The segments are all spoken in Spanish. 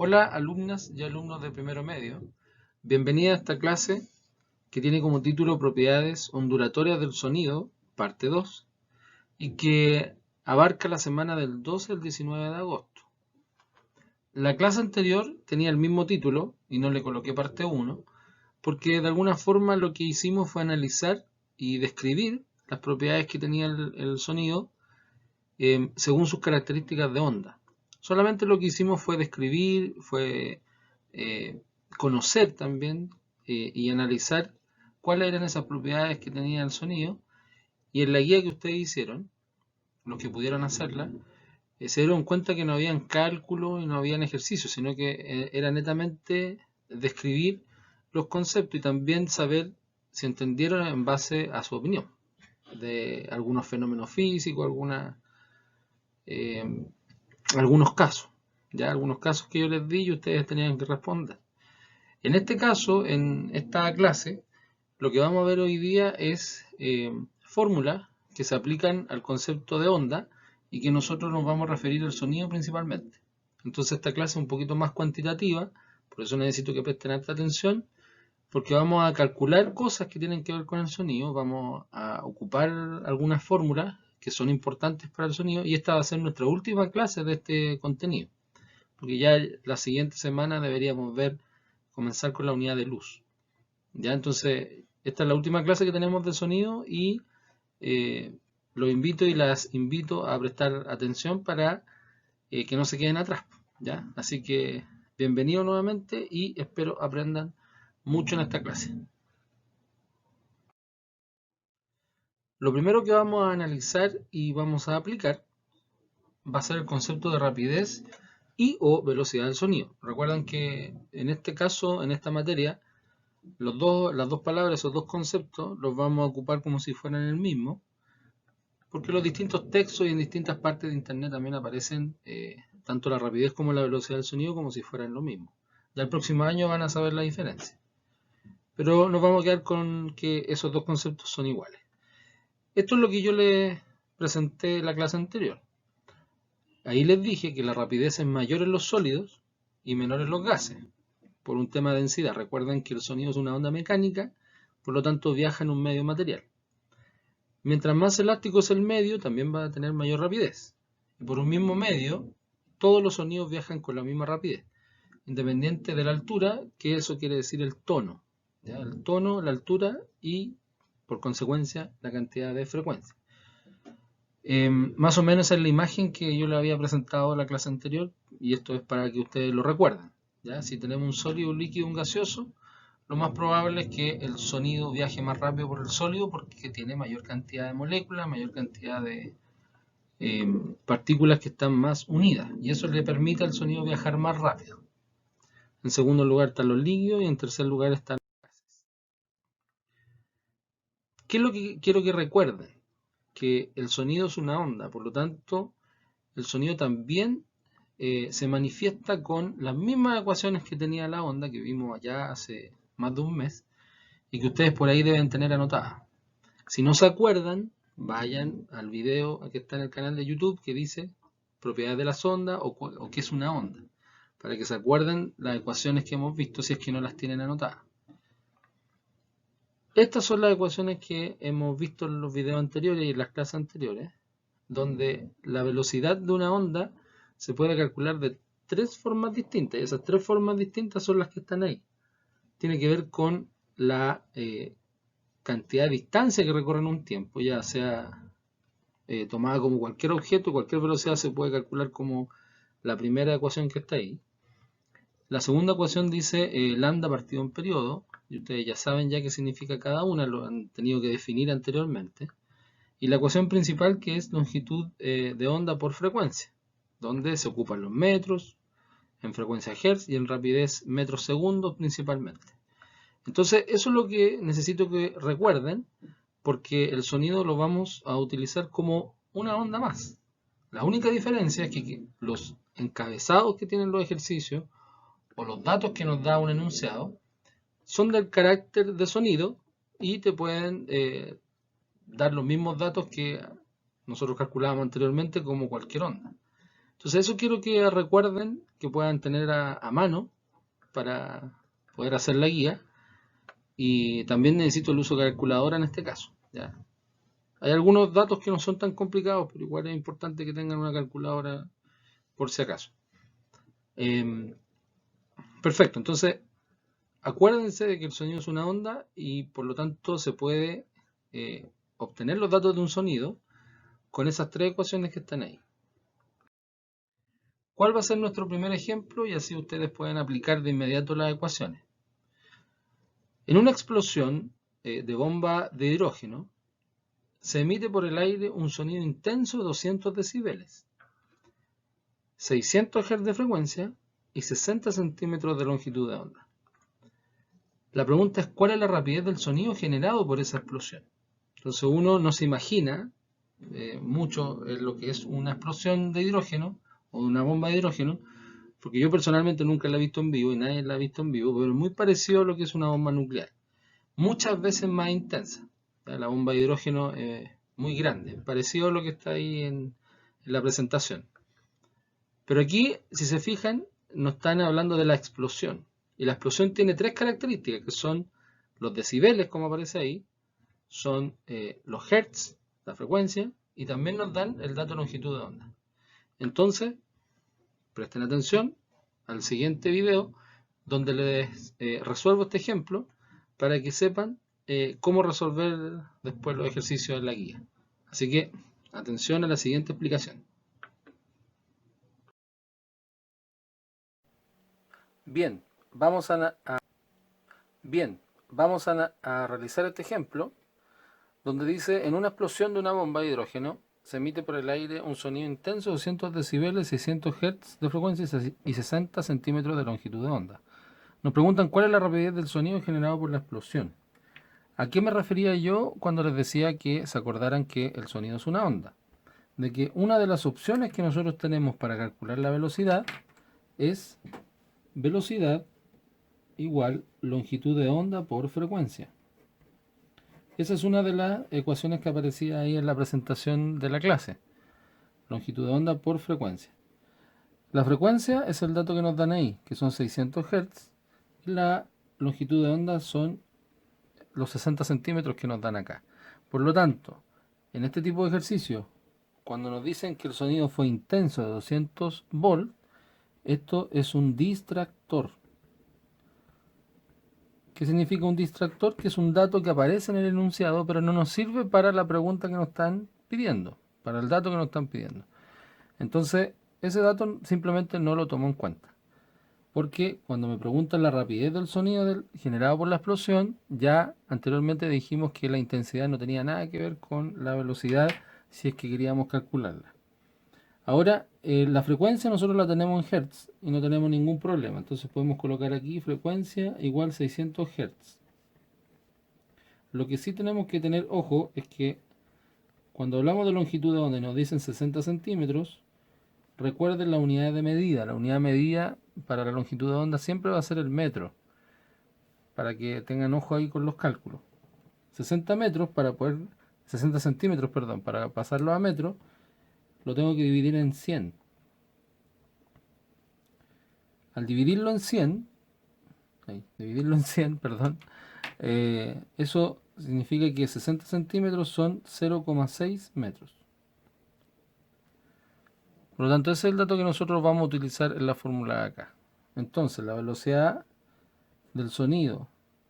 Hola alumnas y alumnos de primero medio, bienvenida a esta clase que tiene como título Propiedades ondulatorias del sonido, parte 2, y que abarca la semana del 12 al 19 de agosto. La clase anterior tenía el mismo título y no le coloqué parte 1, porque de alguna forma lo que hicimos fue analizar y describir las propiedades que tenía el sonido según sus características de onda. Solamente lo que hicimos fue describir, fue eh, conocer también y analizar cuáles eran esas propiedades que tenía el sonido, y en la guía que ustedes hicieron, los que pudieron hacerla, se dieron cuenta que no habían cálculo y no habían ejercicios, sino que era netamente describir los conceptos y también saber si entendieron en base a su opinión de algunos fenómenos físicos, eh, algunos casos, ya algunos casos que yo les di y ustedes tenían que responder. En este caso, en esta clase, lo que vamos a ver hoy día es fórmulas que se aplican al concepto de onda y que nosotros nos vamos a referir al sonido principalmente. Entonces esta clase es un poquito más cuantitativa, por eso necesito que presten alta atención, porque vamos a calcular cosas que tienen que ver con el sonido, vamos a ocupar algunas fórmulas que son importantes para el sonido, y esta va a ser nuestra última clase de este contenido, porque ya la siguiente semana deberíamos comenzar con la unidad de luz. Ya, entonces, esta es la última clase que tenemos de sonido y eh, los invito y las invito a prestar atención para que no se queden atrás. ¿Ya? Así que bienvenidos nuevamente y espero aprendan mucho en esta clase. Lo primero que vamos a analizar y vamos a aplicar va a ser el concepto de rapidez y o velocidad del sonido. Recuerden que en este caso, en esta materia, las dos palabras, esos dos conceptos, los vamos a ocupar como si fueran el mismo, porque los distintos textos y en distintas partes de internet también aparecen tanto la rapidez como la velocidad del sonido como si fueran lo mismo. Ya el próximo año van a saber la diferencia. Pero nos vamos a quedar con que esos dos conceptos son iguales. Esto es lo que yo les presenté en la clase anterior. Ahí les dije que la rapidez es mayor en los sólidos y menor en los gases, por un tema de densidad. Recuerden que el sonido es una onda mecánica, por lo tanto viaja en un medio material. Mientras más elástico es el medio, también va a tener mayor rapidez. Y por un mismo medio, todos los sonidos viajan con la misma rapidez, independiente de la altura, que eso quiere decir el tono. ¿Ya? El tono, la altura y, por consecuencia, la cantidad de frecuencia. Más o menos es la imagen que yo le había presentado en la clase anterior, y esto es para que ustedes lo recuerden. ¿Ya? Si tenemos un sólido, un líquido, un gaseoso, lo más probable es que el sonido viaje más rápido por el sólido porque tiene mayor cantidad de moléculas, mayor cantidad de partículas que están más unidas, y eso le permite al sonido viajar más rápido. En segundo lugar están los líquidos y en tercer lugar están los gases. ¿Qué es lo que quiero que recuerden? Que el sonido es una onda, por lo tanto el sonido también se manifiesta con las mismas ecuaciones que tenía la onda que vimos allá hace más de un mes y que ustedes por ahí deben tener anotadas. Si no se acuerdan, vayan al video que está en el canal de YouTube que dice propiedades de las ondas o qué es una onda, para que se acuerden las ecuaciones que hemos visto si es que no las tienen anotadas. Estas son las ecuaciones que hemos visto en los videos anteriores y en las clases anteriores, donde la velocidad de una onda se puede calcular de tres formas distintas, y esas tres formas distintas son las que están ahí. Tiene que ver con la cantidad de distancia que recorre en un tiempo, ya sea tomada como cualquier objeto, cualquier velocidad se puede calcular como la primera ecuación que está ahí. La segunda ecuación dice lambda partido en periodo, y ustedes ya saben ya qué significa cada una, lo han tenido que definir anteriormente. Y la ecuación principal, que es longitud de onda por frecuencia, donde se ocupan los metros, en frecuencia Hertz y en rapidez metros segundos principalmente. Entonces, eso es lo que necesito que recuerden, porque el sonido lo vamos a utilizar como una onda más. La única diferencia es que los encabezados que tienen los ejercicios o los datos que nos da un enunciado son del carácter de sonido y te pueden dar los mismos datos que nosotros calculábamos anteriormente como cualquier onda. Entonces eso quiero que recuerden, que puedan tener a mano para poder hacer la guía. Y también necesito el uso de calculadora en este caso. ¿Ya? Hay algunos datos que no son tan complicados, pero igual es importante que tengan una calculadora por si acaso. Perfecto, entonces acuérdense de que el sonido es una onda y por lo tanto se puede obtener los datos de un sonido con esas tres ecuaciones que están ahí. ¿Cuál va a ser nuestro primer ejemplo? Y así ustedes pueden aplicar de inmediato las ecuaciones. En una explosión de bomba de hidrógeno, se emite por el aire un sonido intenso de 200 decibeles, 600 Hz de frecuencia y 60 centímetros de longitud de onda. La pregunta es cuál es la rapidez del sonido generado por esa explosión. Entonces uno no se imagina mucho lo que es una explosión de hidrógeno o una bomba de hidrógeno, porque yo personalmente nunca la he visto en vivo y nadie la ha visto en vivo, pero es muy parecido a lo que es una bomba nuclear. Muchas veces más intensa. La bomba de hidrógeno es muy grande, parecido a lo que está ahí en la presentación. Pero aquí, si se fijan, nos están hablando de la explosión. Y la explosión tiene tres características, que son los decibeles, como aparece ahí, son los hertz, la frecuencia, y también nos dan el dato de longitud de onda. Entonces, presten atención al siguiente video, donde les resuelvo este ejemplo, para que sepan cómo resolver después los ejercicios en la guía. Así que, atención a la siguiente explicación. Bien, vamos a realizar este ejemplo donde dice, en una explosión de una bomba de hidrógeno se emite por el aire un sonido intenso de 200 decibeles, 600 Hz de frecuencia y 60 centímetros de longitud de onda. Nos preguntan cuál es la rapidez del sonido generado por la explosión. ¿A qué me refería yo cuando les decía que se acordaran que el sonido es una onda? De que una de las opciones que nosotros tenemos para calcular la velocidad es velocidad igual longitud de onda por frecuencia. Esa es una de las ecuaciones que aparecía ahí en la presentación de la clase. Longitud de onda por frecuencia. La frecuencia es el dato que nos dan ahí, que son 600 Hz. Y la longitud de onda son los 60 centímetros que nos dan acá. Por lo tanto, en este tipo de ejercicio, cuando nos dicen que el sonido fue intenso de 200 volts, esto es un distractor. ¿Qué significa un distractor? Que es un dato que aparece en el enunciado, pero no nos sirve para la pregunta que nos están pidiendo, para el dato que nos están pidiendo. Entonces, ese dato simplemente no lo tomo en cuenta. Porque cuando me preguntan la rapidez del sonido generado por la explosión, ya anteriormente dijimos que la intensidad no tenía nada que ver con la velocidad si es que queríamos calcularla. Ahora, la frecuencia nosotros la tenemos en Hz y no tenemos ningún problema. Entonces podemos colocar aquí frecuencia igual 600 Hz. Lo que sí tenemos que tener ojo es que cuando hablamos de longitud de onda y nos dicen 60 centímetros, recuerden la unidad de medida. La unidad de medida para la longitud de onda siempre va a ser el metro. Para que tengan ojo ahí con los cálculos. 60 centímetros, para pasarlo a metro, lo tengo que dividir en 100. Al dividirlo en 100, eso significa que 60 centímetros son 0,6 metros. Por lo tanto, ese es el dato que nosotros vamos a utilizar en la fórmula de acá. Entonces, la velocidad del sonido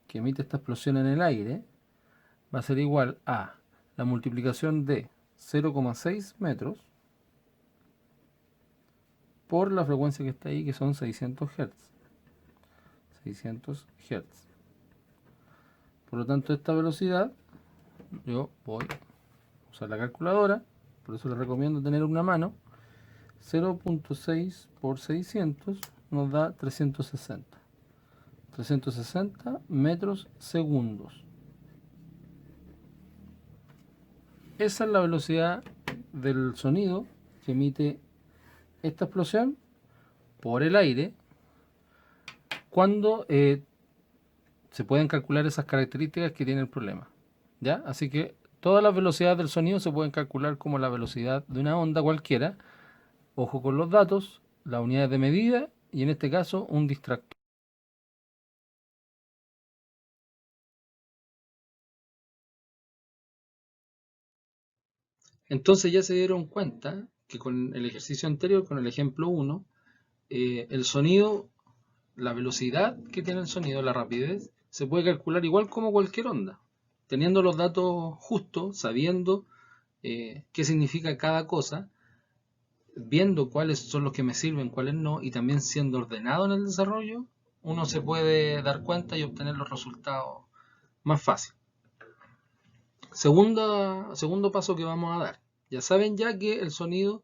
que emite esta explosión en el aire va a ser igual a la multiplicación de 0,6 metros por la frecuencia que está ahí, que son 600 Hz. 600 Hz. Por lo tanto, esta velocidad, yo voy a usar la calculadora, por eso les recomiendo tener una mano. 0.6 por 600 nos da 360. 360 metros segundos. Esa es la velocidad del sonido que emite esta explosión por el aire cuando se pueden calcular esas características que tiene el problema. ¿Ya? Así que todas las velocidades del sonido se pueden calcular como la velocidad de una onda cualquiera ojo con los datos, las unidades de medida y en este caso un distractor. Entonces ya se dieron cuenta que con el ejercicio anterior, con el ejemplo 1, el sonido, la velocidad que tiene el sonido, la rapidez, se puede calcular igual como cualquier onda, teniendo los datos justos, sabiendo qué significa cada cosa, viendo cuáles son los que me sirven, cuáles no, y también siendo ordenado en el desarrollo, uno se puede dar cuenta y obtener los resultados más fácil. Segundo paso que vamos a dar. Ya saben ya que el sonido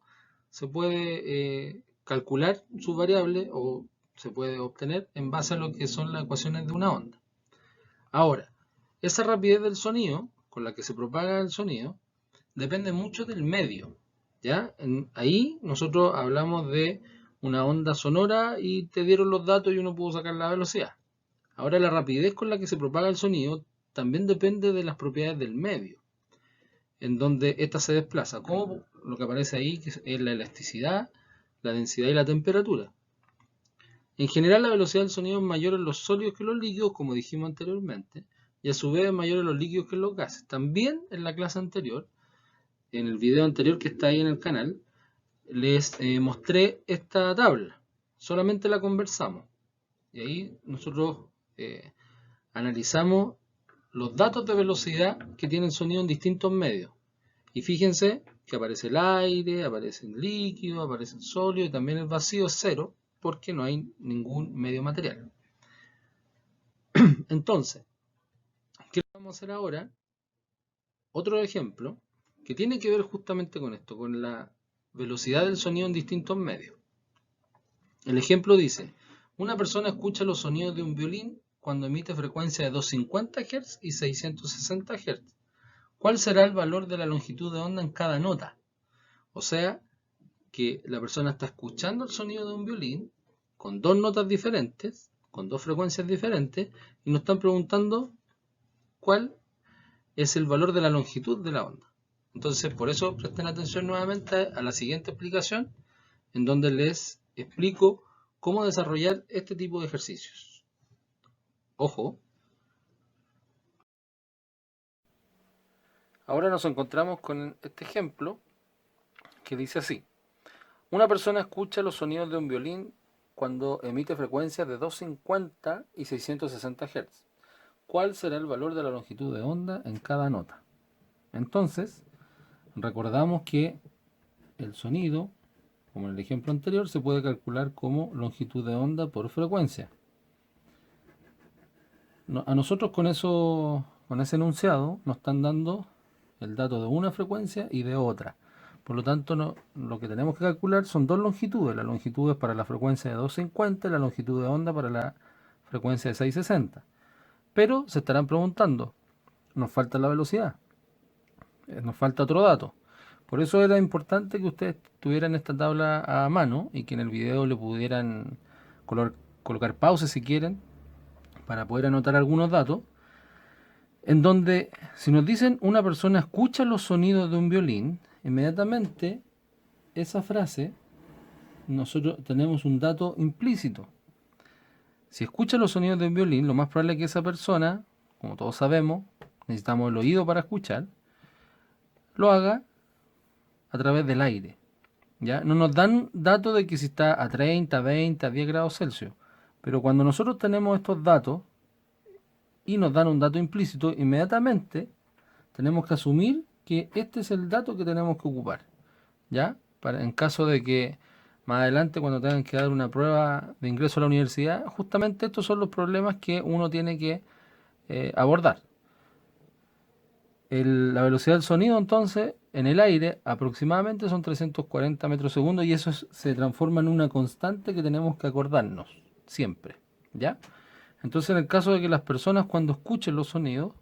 se puede calcular su variable o se puede obtener en base a lo que son las ecuaciones de una onda. Ahora, esa rapidez del sonido, con la que se propaga el sonido, depende mucho del medio. ¿Ya? Ahí nosotros hablamos de una onda sonora y te dieron los datos y uno pudo sacar la velocidad. Ahora la rapidez con la que se propaga el sonido también depende de las propiedades del medio, en donde ésta se desplaza, como lo que aparece ahí, que es la elasticidad, la densidad y la temperatura. En general la velocidad del sonido es mayor en los sólidos que en los líquidos, como dijimos anteriormente, y a su vez es mayor en los líquidos que en los gases. También en la clase anterior, en el video anterior que está ahí en el canal, les mostré esta tabla, solamente la conversamos, y ahí nosotros analizamos los datos de velocidad que tiene el sonido en distintos medios. Y fíjense que aparece el aire, aparece el líquido, aparece el sólido y también el vacío es cero porque no hay ningún medio material. Entonces, ¿qué vamos a hacer ahora? Otro ejemplo que tiene que ver justamente con esto, con la velocidad del sonido en distintos medios. El ejemplo dice, una persona escucha los sonidos de un violín cuando emite frecuencia de 250 Hz y 660 Hz. ¿Cuál será el valor de la longitud de onda en cada nota? O sea, que la persona está escuchando el sonido de un violín con dos notas diferentes, con dos frecuencias diferentes, y nos están preguntando cuál es el valor de la longitud de la onda. Entonces, por eso presten atención nuevamente a la siguiente explicación, en donde les explico cómo desarrollar este tipo de ejercicios. Ojo. Ahora nos encontramos con este ejemplo que dice así. Una persona escucha los sonidos de un violín cuando emite frecuencias de 250 y 660 Hz. ¿Cuál será el valor de la longitud de onda en cada nota? Entonces, recordamos que el sonido, como en el ejemplo anterior, se puede calcular como longitud de onda por frecuencia. A nosotros con ese enunciado nos están dando el dato de una frecuencia y de otra. Por lo tanto, lo que tenemos que calcular son dos longitudes. La longitud es para la frecuencia de 250 y la longitud de onda para la frecuencia de 660. Pero se estarán preguntando, nos falta la velocidad, nos falta otro dato. Por eso era importante que ustedes tuvieran esta tabla a mano y que en el video le pudieran colocar pausas si quieren para poder anotar algunos datos, en donde si nos dicen una persona escucha los sonidos de un violín, inmediatamente esa frase nosotros tenemos un dato implícito. Si escucha los sonidos de un violín, lo más probable es que esa persona, como todos sabemos, necesitamos el oído para escuchar, lo haga a través del aire. ¿Ya? No nos dan datos de que si está a 30, 20, a 10 grados Celsius. Pero cuando nosotros tenemos estos datos y nos dan un dato implícito, inmediatamente tenemos que asumir que este es el dato que tenemos que ocupar. ¿Ya? En caso de que más adelante, cuando tengan que dar una prueba de ingreso a la universidad, justamente estos son los problemas que uno tiene que abordar. La velocidad del sonido, entonces, en el aire aproximadamente son 340 metros segundos y eso se transforma en una constante que tenemos que acordarnos siempre. ¿Ya? Entonces, en el caso de que las personas cuando escuchen los sonidos,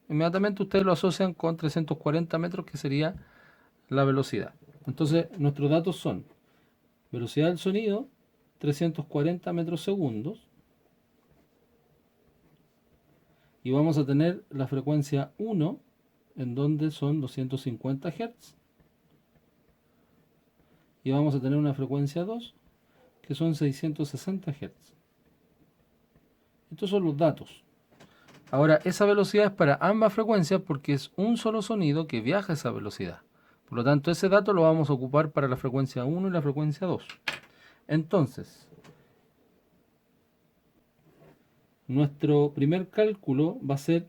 inmediatamente ustedes lo asocian con 340 metros, que sería la velocidad. Entonces, nuestros datos son velocidad del sonido, 340 metros segundos, y vamos a tener la frecuencia 1, en donde son 250 Hz, y vamos a tener una frecuencia 2 que son 660 Hz. Estos son los datos. Ahora, esa velocidad es para ambas frecuencias porque es un solo sonido que viaja a esa velocidad. Por lo tanto, ese dato lo vamos a ocupar para la frecuencia 1 y la frecuencia 2. Entonces, nuestro primer cálculo va a ser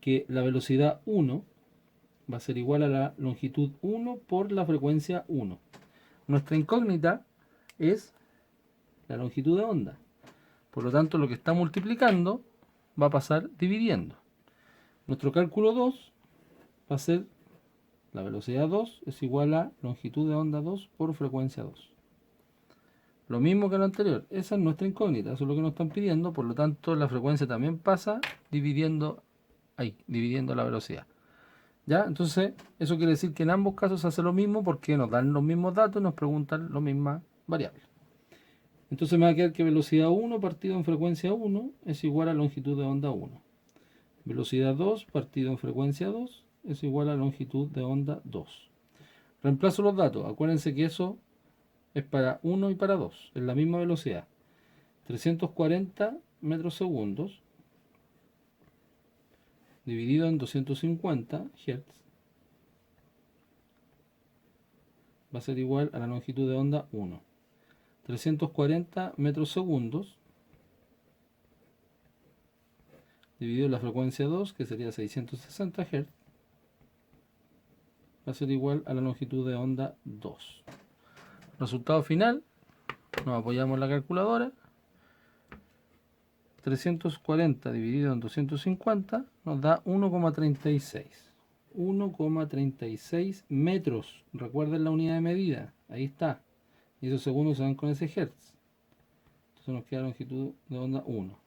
que la velocidad 1 va a ser igual a la longitud 1 por la frecuencia 1. Nuestra incógnita es la longitud de onda. Por lo tanto, lo que está multiplicando va a pasar dividiendo. Nuestro cálculo 2 va a ser la velocidad 2 es igual a longitud de onda 2 por frecuencia 2. Lo mismo que lo anterior, esa es nuestra incógnita, eso es lo que nos están pidiendo, por lo tanto la frecuencia también pasa dividiendo ahí, dividiendo la velocidad. ¿Ya? Entonces, eso quiere decir que en ambos casos se hace lo mismo porque nos dan los mismos datos y nos preguntan las mismas variables. Entonces me va a quedar que velocidad 1 partido en frecuencia 1 es igual a longitud de onda 1. Velocidad 2 partido en frecuencia 2 es igual a longitud de onda 2. Reemplazo los datos. Acuérdense que eso es para 1 y para 2. Es la misma velocidad. 340 metros segundos dividido en 250 Hz va a ser igual a la longitud de onda 1. 340 metros segundos dividido en la frecuencia 2, que sería 660 Hz, va a ser igual a la longitud de onda 2. Resultado final, nos apoyamos en la calculadora. 340 dividido en 250 nos da 1,36. 1,36 metros. Recuerden la unidad de medida. Ahí está. Y esos segundos se van con ese hertz. Entonces nos queda longitud de onda 1.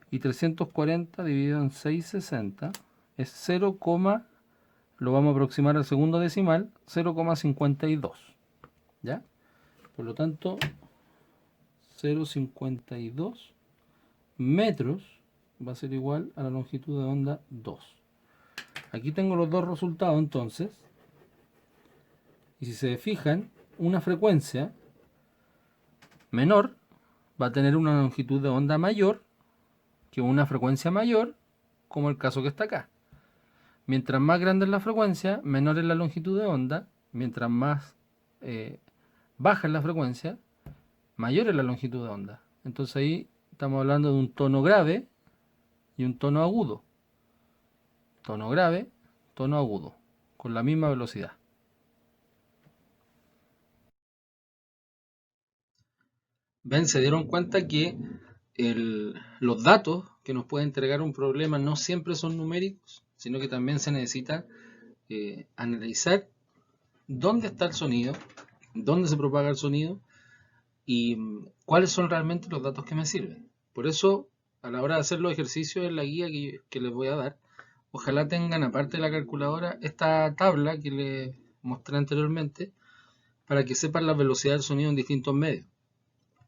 Y 340 dividido en 660 es 0, lo vamos a aproximar al segundo decimal, 0,52. ¿Ya? Por lo tanto, 0,52 metros va a ser igual a la longitud de onda 2. Aquí tengo los dos resultados entonces. Y si se fijan, una frecuencia menor va a tener una longitud de onda mayor que una frecuencia mayor, como el caso que está acá. Mientras más grande es la frecuencia, menor es la longitud de onda. Mientras más baja es la frecuencia, mayor es la longitud de onda. Entonces ahí estamos hablando de un tono grave y un tono agudo. Tono grave, tono agudo, con la misma velocidad. ¿Ven? Se dieron cuenta que los datos que nos puede entregar un problema no siempre son numéricos, sino que también se necesita analizar dónde está el sonido, dónde se propaga el sonido y cuáles son realmente los datos que me sirven. Por eso, a la hora de hacer los ejercicios en la guía que les voy a dar, ojalá tengan, aparte de la calculadora, esta tabla que les mostré anteriormente para que sepan la velocidad del sonido en distintos medios.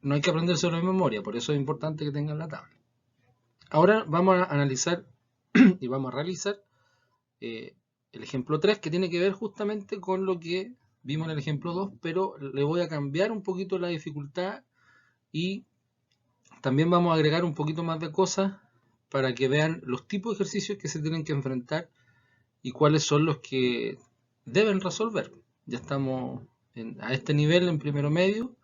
No hay que aprendérselo de memoria, por eso es importante que tengan la tabla. Ahora vamos a analizar y vamos a realizar el ejemplo 3, que tiene que ver justamente con lo que vimos en el ejemplo 2, pero le voy a cambiar un poquito la dificultad y también vamos a agregar un poquito más de cosas para que vean los tipos de ejercicios que se tienen que enfrentar y cuáles son los que deben resolver. Ya estamos a este nivel en primero medio.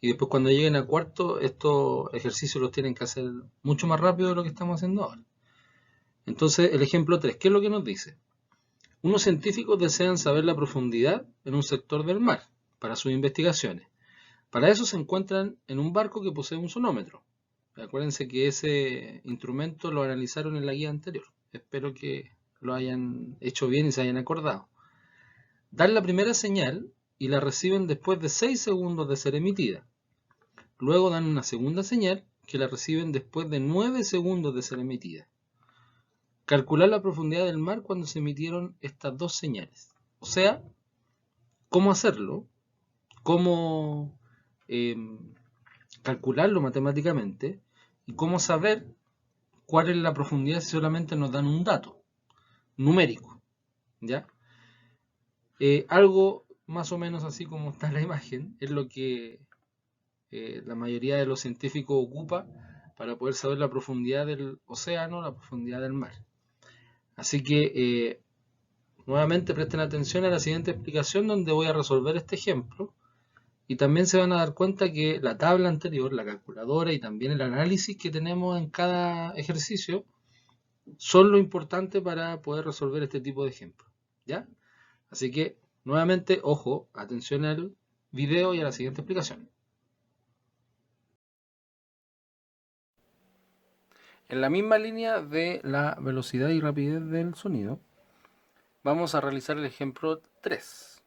Y después cuando lleguen a cuarto, estos ejercicios los tienen que hacer mucho más rápido de lo que estamos haciendo ahora. Entonces, el ejemplo 3, ¿qué es lo que nos dice? Unos científicos desean saber la profundidad en un sector del mar para sus investigaciones. Para eso se encuentran en un barco que posee un sonómetro. Acuérdense que ese instrumento lo analizaron en la guía anterior. Espero que lo hayan hecho bien y se hayan acordado. Dan la primera señal y la reciben después de 6 segundos de ser emitida. Luego dan una segunda señal que la reciben después de 9 segundos de ser emitida. Calcular la profundidad del mar cuando se emitieron estas dos señales. O sea, cómo hacerlo, cómo calcularlo matemáticamente y cómo saber cuál es la profundidad si solamente nos dan un dato numérico. ¿Ya? Algo más o menos así como está la imagen, es lo que la mayoría de los científicos ocupa para poder saber la profundidad del océano, la profundidad del mar. Así que nuevamente presten atención a la siguiente explicación donde voy a resolver este ejemplo y también se van a dar cuenta que la tabla anterior, la calculadora y también el análisis que tenemos en cada ejercicio son lo importante para poder resolver este tipo de ejemplos. ¿Ya? Así que nuevamente, ojo, atención al video y a la siguiente explicación. En la misma línea de la velocidad y rapidez del sonido, vamos a realizar el ejemplo 3.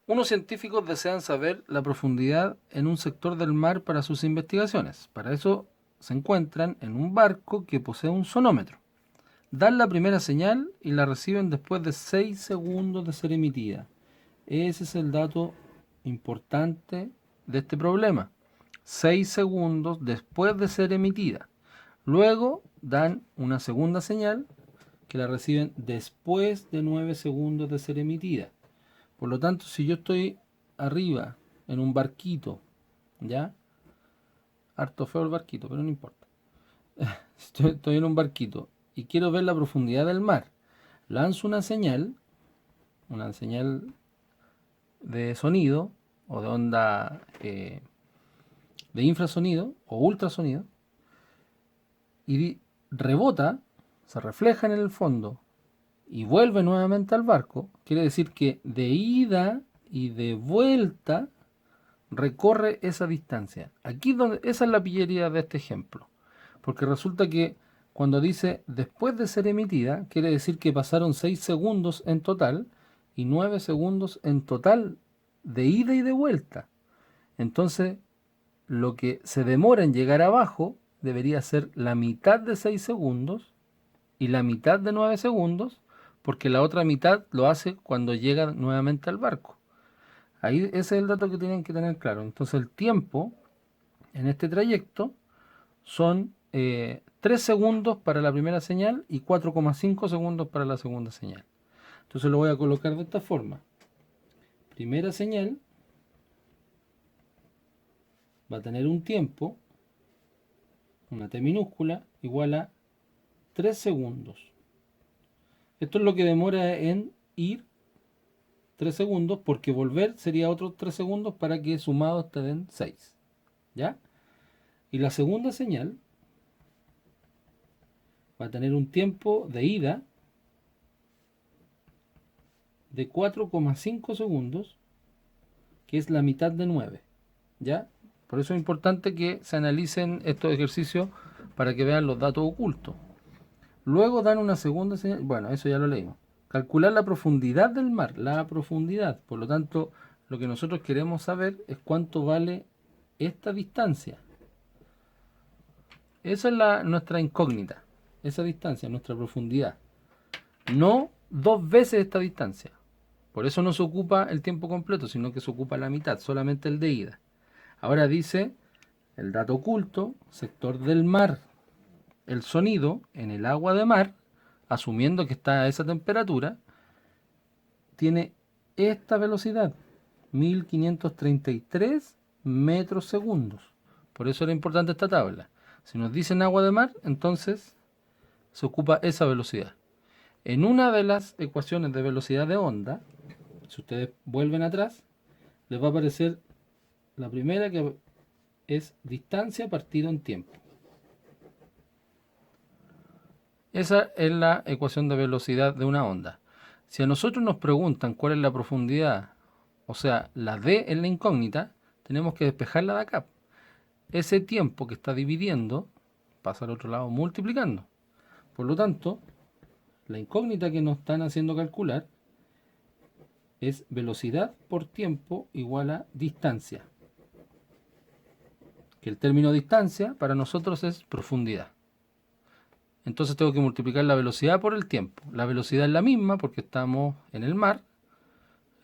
Unos científicos desean saber la profundidad en un sector del mar para sus investigaciones. Para eso se encuentran en un barco que posee un sonómetro. Dan la primera señal y la reciben después de 6 segundos de ser emitida. Ese es el dato importante de este problema. 6 segundos después de ser emitida. Luego dan una segunda señal que la reciben después de 9 segundos de ser emitida. Por lo tanto, si yo estoy arriba en un barquito, ¿ya? Harto feo el barquito, pero no importa. Estoy en un barquito y quiero ver la profundidad del mar. Lanzo una señal de sonido o de onda de infrasonido o ultrasonido y rebota, se refleja en el fondo y vuelve nuevamente al barco. Quiere decir que de ida y de vuelta recorre esa distancia. Aquí donde esa es la pillería de este ejemplo, porque resulta que cuando dice después de ser emitida, quiere decir que pasaron 6 segundos en total y 9 segundos en total de ida y de vuelta. Entonces, lo que se demora en llegar abajo debería ser la mitad de 6 segundos y la mitad de 9 segundos, porque la otra mitad lo hace cuando llega nuevamente al barco. Ahí ese es el dato que tienen que tener claro. Entonces el tiempo en este trayecto son 3 segundos para la primera señal y 4,5 segundos para la segunda señal. Entonces lo voy a colocar de esta forma. Primera señal va a tener un tiempo, una T minúscula, igual a 3 segundos. Esto es lo que demora en ir 3 segundos, porque volver sería otros 3 segundos para que sumados te den 6. ¿Ya? Y la segunda señal va a tener un tiempo de ida de 4,5 segundos, que es la mitad de 9. ¿Ya? Por eso es importante que se analicen estos ejercicios para que vean los datos ocultos. Luego dan una segunda señal, bueno, eso ya lo leímos. Calcular la profundidad del mar, la profundidad. Por lo tanto, lo que nosotros queremos saber es cuánto vale esta distancia. Esa es nuestra incógnita, esa distancia, nuestra profundidad. No 2 veces esta distancia. Por eso no se ocupa el tiempo completo, sino que se ocupa la mitad, solamente el de ida. Ahora dice el dato oculto, sector del mar. El sonido en el agua de mar, asumiendo que está a esa temperatura, tiene esta velocidad, 1533 metros segundos. Por eso era importante esta tabla. Si nos dicen agua de mar, entonces se ocupa esa velocidad. En una de las ecuaciones de velocidad de onda, si ustedes vuelven atrás, les va a aparecer la primera, que es distancia partido en tiempo. Esa es la ecuación de velocidad de una onda. Si a nosotros nos preguntan cuál es la profundidad, o sea, la D en la incógnita, tenemos que despejarla de acá. Ese tiempo que está dividiendo pasa al otro lado multiplicando. Por lo tanto, la incógnita que nos están haciendo calcular es velocidad por tiempo igual a distancia. Que el término distancia para nosotros es profundidad. Entonces tengo que multiplicar la velocidad por el tiempo. La velocidad es la misma porque estamos en el mar,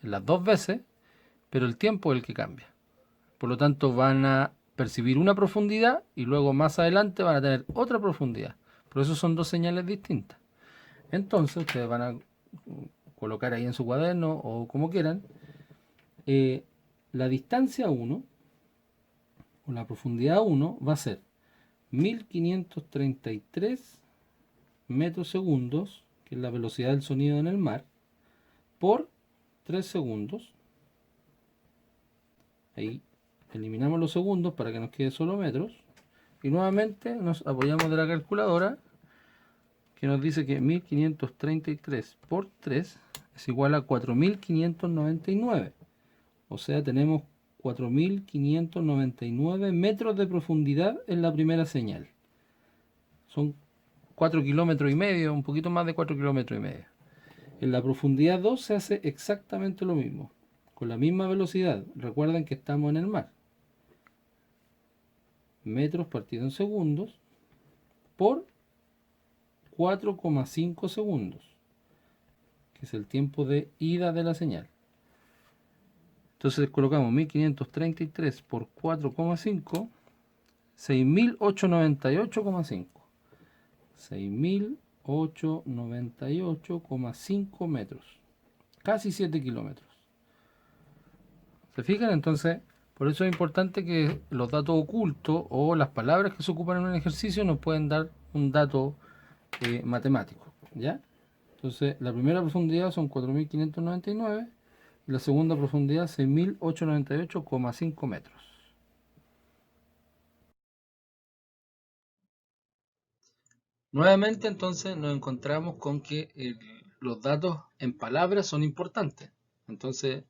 en las 2 veces, pero el tiempo es el que cambia. Por lo tanto van a percibir una profundidad y luego más adelante van a tener otra profundidad. Por eso son 2 señales distintas. Entonces ustedes van a colocar ahí en su cuaderno o como quieran la distancia 1 o la profundidad 1 va a ser 1533 metros segundos, que es la velocidad del sonido en el mar, por 3 segundos. Ahí eliminamos los segundos para que nos quede solo metros. Y nuevamente nos apoyamos de la calculadora, que nos dice que 1533 por 3 es igual a 4599. O sea, tenemos 4599 metros de profundidad en la primera señal. Son 4 kilómetros y medio, un poquito más de 4 kilómetros y medio. En la profundidad 2 se hace exactamente lo mismo, con la misma velocidad. Recuerden que estamos en el mar. Metros partido en segundos por 4,5 segundos, que es el tiempo de ida de la señal. Entonces colocamos 1533 por 4,5, 6898,5. 6898,5 metros. Casi 7 kilómetros. ¿Se fijan? Entonces, por eso es importante que los datos ocultos o las palabras que se ocupan en un ejercicio nos pueden dar un dato matemático. ¿Ya? Entonces, la primera profundidad son 4599 y la segunda profundidad 6898,5 metros. Nuevamente entonces nos encontramos con que los datos en palabras son importantes. Entonces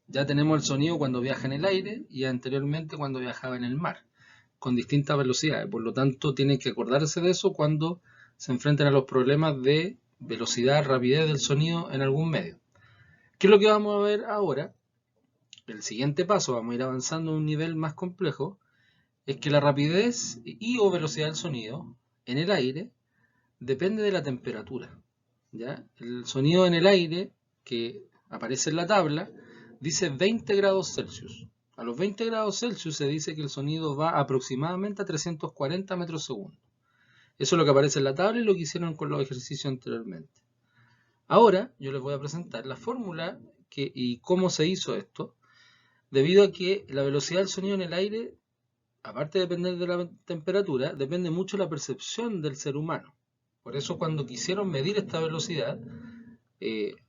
ya tenemos el sonido cuando viaja en el aire y anteriormente cuando viajaba en el mar, con distintas velocidades. Por lo tanto, tienen que acordarse de eso cuando se enfrenten a los problemas de velocidad, rapidez del sonido en algún medio. ¿Qué es lo que vamos a ver ahora? El siguiente paso, vamos a ir avanzando a un nivel más complejo, es que la rapidez y o velocidad del sonido en el aire depende de la temperatura. ¿Ya? El sonido en el aire que aparece en la tabla dice 20 grados Celsius. A los 20 grados Celsius se dice que el sonido va aproximadamente a 340 metros segundo. Eso es lo que aparece en la tabla y lo que hicieron con los ejercicios anteriormente. Ahora yo les voy a presentar la fórmula y cómo se hizo esto, debido a que la velocidad del sonido en el aire, aparte de depender de la temperatura, depende mucho de la percepción del ser humano. Por eso cuando quisieron medir esta velocidad,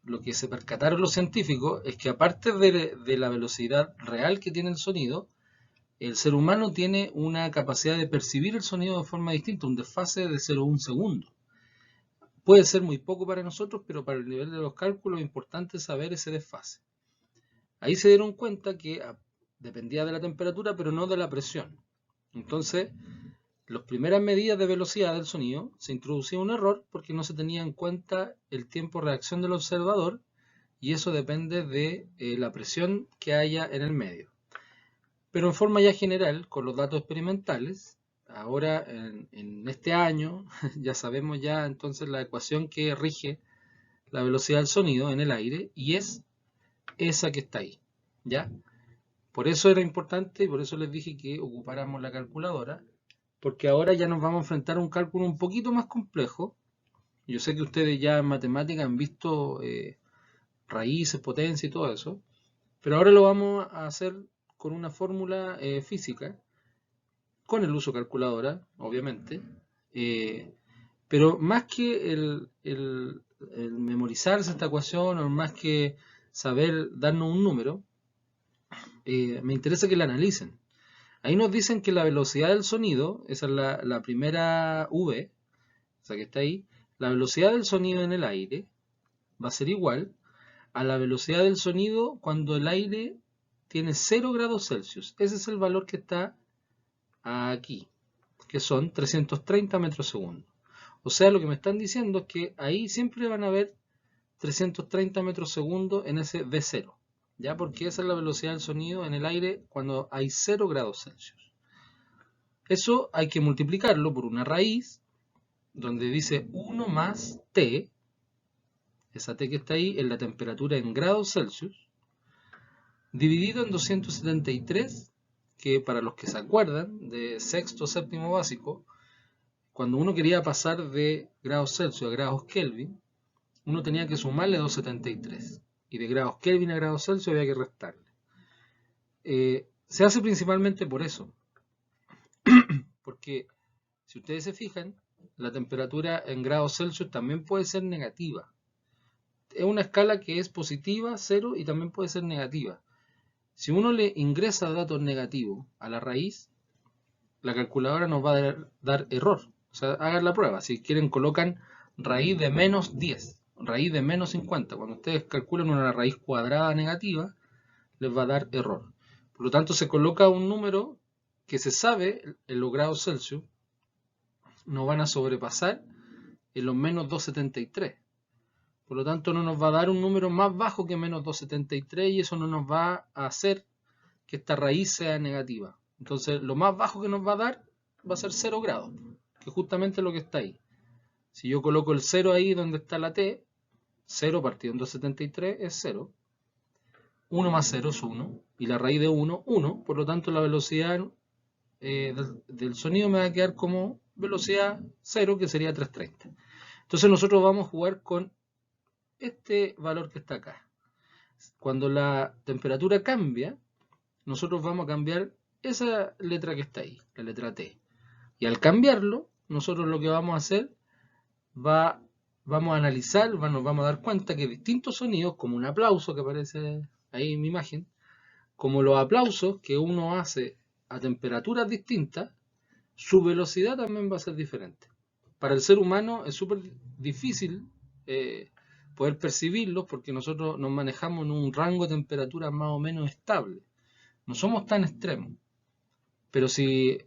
lo que se percataron los científicos es que aparte de la velocidad real que tiene el sonido, el ser humano tiene una capacidad de percibir el sonido de forma distinta, un desfase de 0,1 segundo. Puede ser muy poco para nosotros, pero para el nivel de los cálculos es importante saber ese desfase. Ahí se dieron cuenta que dependía de la temperatura, pero no de la presión. Entonces, las primeras medidas de velocidad del sonido se introducía un error porque no se tenía en cuenta el tiempo de reacción del observador y eso depende de la presión que haya en el medio. Pero en forma ya general, con los datos experimentales, ahora en este año ya sabemos ya entonces la ecuación que rige la velocidad del sonido en el aire y es esa que está ahí. ¿Ya? Por eso era importante y por eso les dije que ocupáramos la calculadora, porque ahora ya nos vamos a enfrentar a un cálculo un poquito más complejo. Yo sé que ustedes ya en matemática han visto raíces, potencia y todo eso, pero ahora lo vamos a hacer con una fórmula física, con el uso de calculadora, obviamente, pero más que el memorizarse esta ecuación o más que saber darnos un número, me interesa que la analicen. Ahí nos dicen que la velocidad del sonido, esa es la primera V, o sea que está ahí, la velocidad del sonido en el aire va a ser igual a la velocidad del sonido cuando el aire tiene 0 grados Celsius. Ese es el valor que está aquí, que son 330 metros segundo. O sea, lo que me están diciendo es que ahí siempre van a haber 330 metros segundo en ese V0. ¿Ya? Porque esa es la velocidad del sonido en el aire cuando hay 0 grados Celsius. Eso hay que multiplicarlo por una raíz donde dice 1 más T, esa T que está ahí es la temperatura en grados Celsius, dividido en 273, que para los que se acuerdan de sexto o séptimo básico, cuando uno quería pasar de grados Celsius a grados Kelvin, uno tenía que sumarle 273. Y de grados Kelvin a grados Celsius había que restarle. Se hace principalmente por eso, porque si ustedes se fijan, la temperatura en grados Celsius también puede ser negativa. Es una escala que es positiva, 0, y también puede ser negativa. Si uno le ingresa datos negativos a la raíz, la calculadora nos va a dar error. O sea, hagan la prueba. Si quieren, colocan raíz de menos 10, raíz de menos 50. Cuando ustedes calculan una raíz cuadrada negativa, les va a dar error. Por lo tanto, se coloca un número que se sabe en los grados Celsius no van a sobrepasar en los menos 273. Por lo tanto, no nos va a dar un número más bajo que menos 273 y eso no nos va a hacer que esta raíz sea negativa. Entonces, lo más bajo que nos va a dar va a ser 0 grados, que es justamente lo que está ahí. Si yo coloco el 0 ahí donde está la t, 0 partido en 273 es 0. 1 más 0 es 1. Y la raíz de 1, 1. Por lo tanto, la velocidad del sonido me va a quedar como velocidad 0, que sería 330. Entonces nosotros vamos a jugar con este valor que está acá. Cuando la temperatura cambia, nosotros vamos a cambiar esa letra que está ahí, la letra T. Y al cambiarlo, nosotros lo que vamos a hacer, vamos a analizar, nos vamos a dar cuenta que distintos sonidos, como un aplauso que aparece ahí en mi imagen, como los aplausos que uno hace a temperaturas distintas, su velocidad también va a ser diferente. Para el ser humano es súper difícil poder percibirlos porque nosotros nos manejamos en un rango de temperaturas más o menos estable. No somos tan extremos. Pero si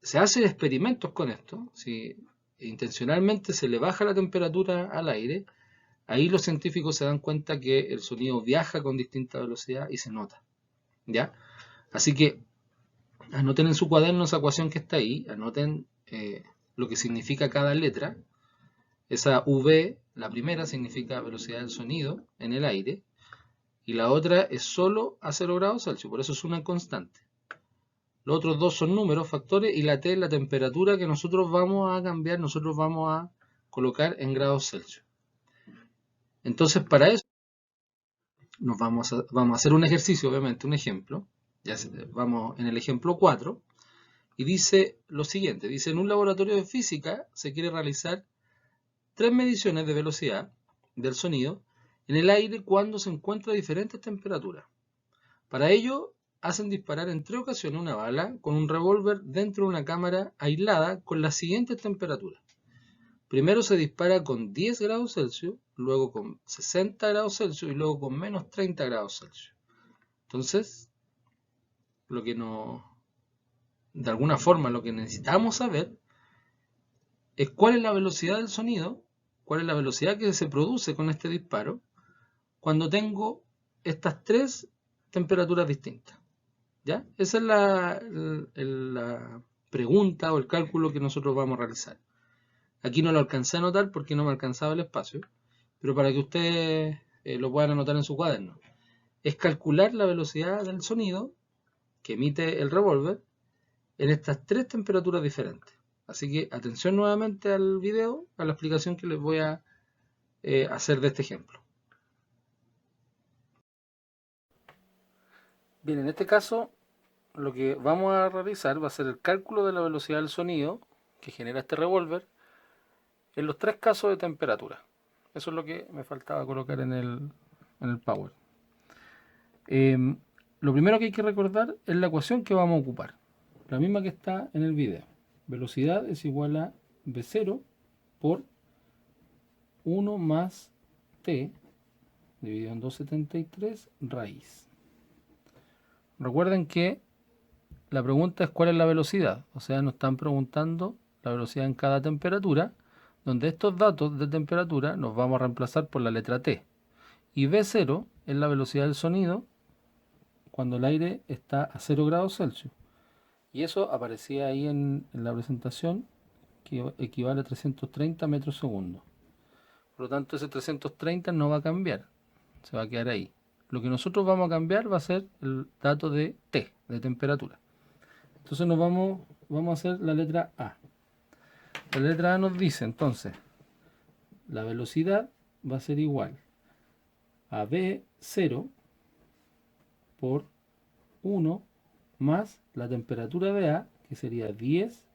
se hacen experimentos con esto, si intencionalmente se le baja la temperatura al aire, ahí los científicos se dan cuenta que el sonido viaja con distinta velocidad y se nota. ¿Ya? Así que anoten en su cuaderno esa ecuación que está ahí, anoten lo que significa cada letra. Esa V, la primera, significa velocidad del sonido en el aire, y la otra es solo a 0 grados Celsius, por eso es una constante. Los otros dos son números, factores, y la T es la temperatura que nosotros vamos a cambiar, nosotros vamos a colocar en grados Celsius. Entonces, para eso, vamos a hacer un ejercicio, obviamente, un ejemplo. Ya vamos en el ejemplo 4, y dice lo siguiente, dice, en un laboratorio de física se quiere realizar 3 mediciones de velocidad del sonido en el aire cuando se encuentra a diferentes temperaturas. Para ello, hacen disparar en 3 ocasiones una bala con un revólver dentro de una cámara aislada con las siguientes temperaturas. Primero se dispara con 10 grados Celsius, luego con 60 grados Celsius y luego con menos 30 grados Celsius. Entonces, de alguna forma lo que necesitamos saber es cuál es la velocidad del sonido, cuál es la velocidad que se produce con este disparo cuando tengo estas 3 temperaturas distintas. ¿Ya? Esa es la pregunta o el cálculo que nosotros vamos a realizar. Aquí no lo alcancé a anotar porque no me alcanzaba el espacio, pero para que ustedes lo puedan anotar en su cuaderno. Es calcular la velocidad del sonido que emite el revólver en estas 3 temperaturas diferentes. Así que atención nuevamente al video, a la explicación que les voy a hacer de este ejemplo. Bien, en este caso lo que vamos a realizar va a ser el cálculo de la velocidad del sonido que genera este revólver en los 3 casos de temperatura. Eso es lo que me faltaba colocar en el Power. Lo primero que hay que recordar es la ecuación que vamos a ocupar, la misma que está en el video. Velocidad es igual a V0 por 1 más T dividido en 273 raíz. Recuerden que la pregunta es cuál es la velocidad, o sea, nos están preguntando la velocidad en cada temperatura, donde estos datos de temperatura nos vamos a reemplazar por la letra T. Y V0 es la velocidad del sonido cuando el aire está a 0 grados Celsius. Y eso aparecía ahí en la presentación, que equivale a 330 metros segundos. Por lo tanto, ese 330 no va a cambiar, se va a quedar ahí. Lo que nosotros vamos a cambiar va a ser el dato de T, de temperatura. Entonces vamos a hacer la letra A. La letra A nos dice entonces, la velocidad va a ser igual a V0 por 1 más la temperatura de A, que sería 10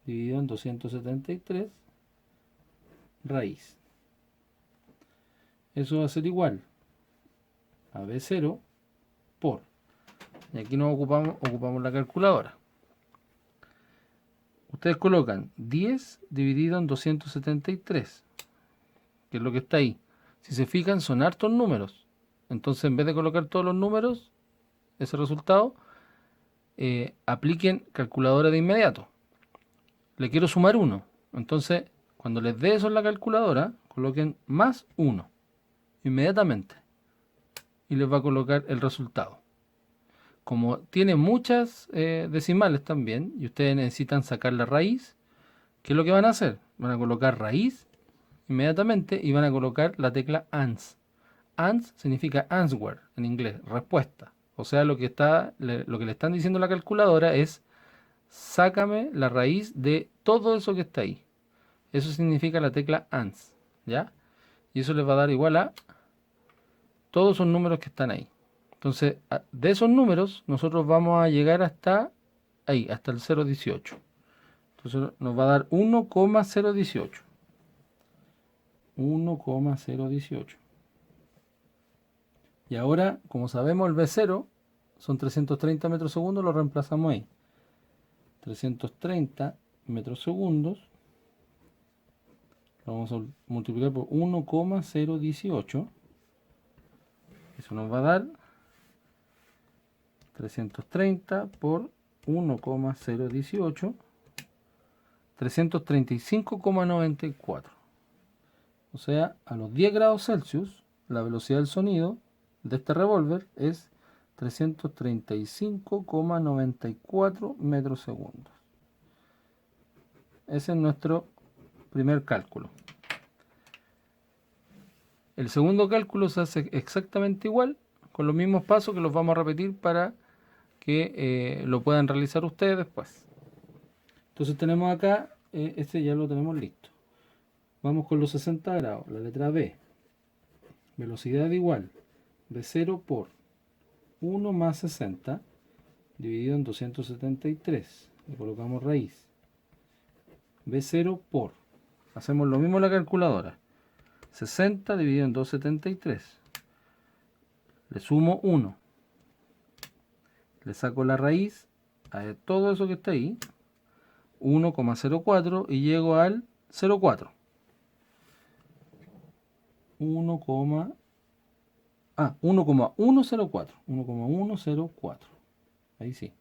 dividido en 273 raíz. Eso va a ser igual a B0 por, y aquí nos ocupamos la calculadora. Ustedes colocan 10 dividido en 273, que es lo que está ahí. Si se fijan, son hartos números. Entonces, en vez de colocar todos los números, ese resultado, apliquen calculadora de inmediato. Le quiero sumar 1. Entonces, cuando les dé eso en la calculadora, coloquen más 1 inmediatamente. Y les va a colocar el resultado. Como tiene muchas decimales también, y ustedes necesitan sacar la raíz, ¿qué es lo que van a hacer? Van a colocar raíz inmediatamente y van a colocar la tecla ANS. ANS significa answer en inglés, respuesta. O sea, lo que le están diciendo a la calculadora es: sácame la raíz de todo eso que está ahí. Eso significa la tecla ANS, ¿ya? Y eso les va a dar igual a todos esos números que están ahí. Entonces, de esos números, nosotros vamos a llegar hasta ahí, hasta el 0,18. Entonces, nos va a dar 1,018. 1,018. Y ahora, como sabemos, el B0 son 330 metros segundos, lo reemplazamos ahí. 330 metros segundos lo vamos a multiplicar por 1,018. Eso nos va a dar 330 por 1,018, 335,94. O sea, a los 10 grados Celsius, la velocidad del sonido de este revólver es 335,94 metros segundos. Ese es nuestro primer cálculo. El segundo cálculo se hace exactamente igual, con los mismos pasos que los vamos a repetir para que lo puedan realizar ustedes después. Entonces tenemos acá, este ya lo tenemos listo. Vamos con los 60 grados, la letra B. Velocidad igual, B0 por 1 más 60 dividido en 273. Le colocamos raíz. B0 por, hacemos lo mismo en la calculadora. 60 dividido en 273. Le sumo 1. Le saco la raíz a todo eso que está ahí. 1,04 y llego al 0,4. 1,104. 1,104. Ahí sí.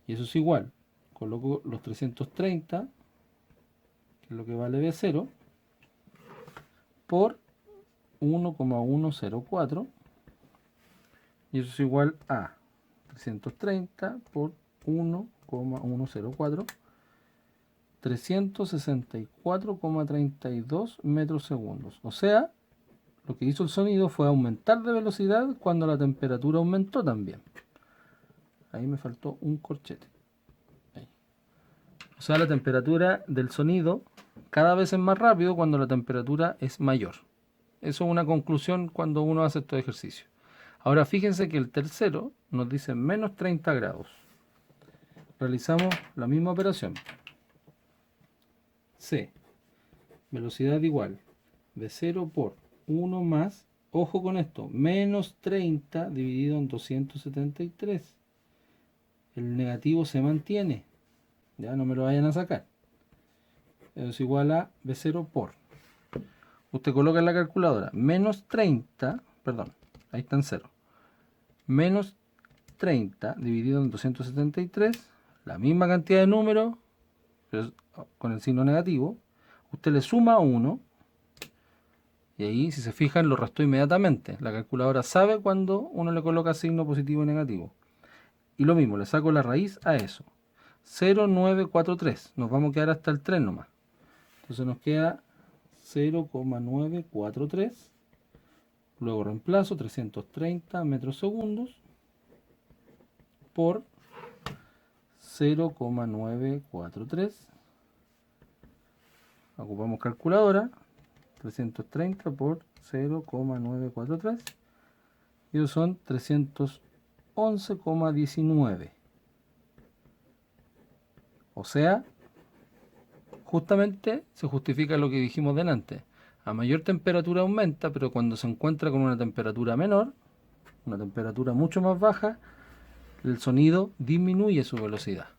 Y eso es igual. Coloco los 330, que es lo que vale B0, por 1,104. Y eso es igual a 330 por 1,104. 364,32 metros segundos. O sea, lo que hizo el sonido fue aumentar de velocidad cuando la temperatura aumentó también. Ahí me faltó un corchete. Ahí. O sea, la temperatura del sonido cada vez es más rápido cuando la temperatura es mayor. Eso es una conclusión cuando uno hace estos ejercicios. Ahora fíjense que el tercero nos dice menos 30 grados. Realizamos la misma operación. C, velocidad igual, B0 por 1 más, ojo con esto, menos 30 dividido en 273. El negativo se mantiene, ya no me lo vayan a sacar. Eso es igual a B0 por, usted coloca en la calculadora, menos 30, perdón, ahí está en 0, menos 30 dividido en 273, la misma cantidad de números, pero con el signo negativo. Usted le suma 1 y ahí, si se fijan, lo restó inmediatamente. La calculadora sabe cuando uno le coloca signo positivo y negativo. Y lo mismo, le saco la raíz a eso. 0,943. Nos vamos a quedar hasta el 3 nomás. Entonces nos queda 0,943. Luego reemplazo 330 metros segundos por 0,943. Ocupamos calculadora. 330 por 0,943. Y esos son 300 11,19. O sea, justamente se justifica lo que dijimos delante. A mayor temperatura aumenta, pero cuando se encuentra con una temperatura menor, una temperatura mucho más baja, el sonido disminuye su velocidad.